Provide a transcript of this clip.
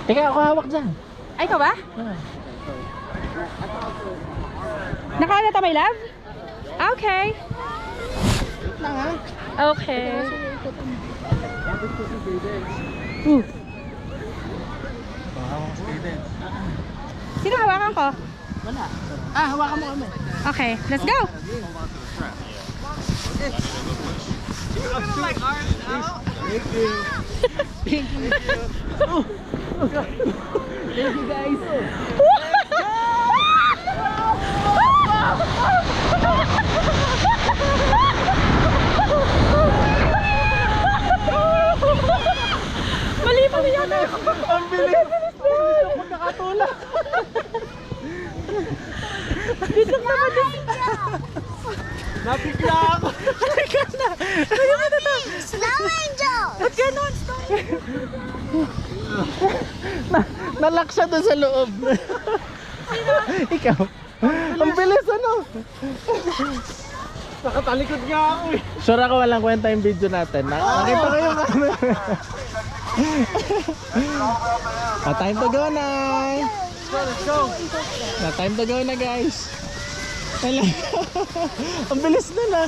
Teka, ako hawak dyan. Ay, ikaw ba? Nakain na my love? Okay. Okay. Sino hawakan ko? Wala. Ah, hawakan mo kami. Okay, let's go. Thank you guys. Mali pa rin yan. Ang bilis. Ako nakatulak. Biglang naman din. Nabigla ako. Halika na. Halika na to. Snow Angel! Ba't ganon? Nalak siya doon sa loob. Ikaw. Ang bilis ano. Nakatalikod nga ako eh. Sure ako walang kwenta yung video natin. Nakita ko yung camera. Time to go na. Let's go. Time to go na guys. Ang bilis na na.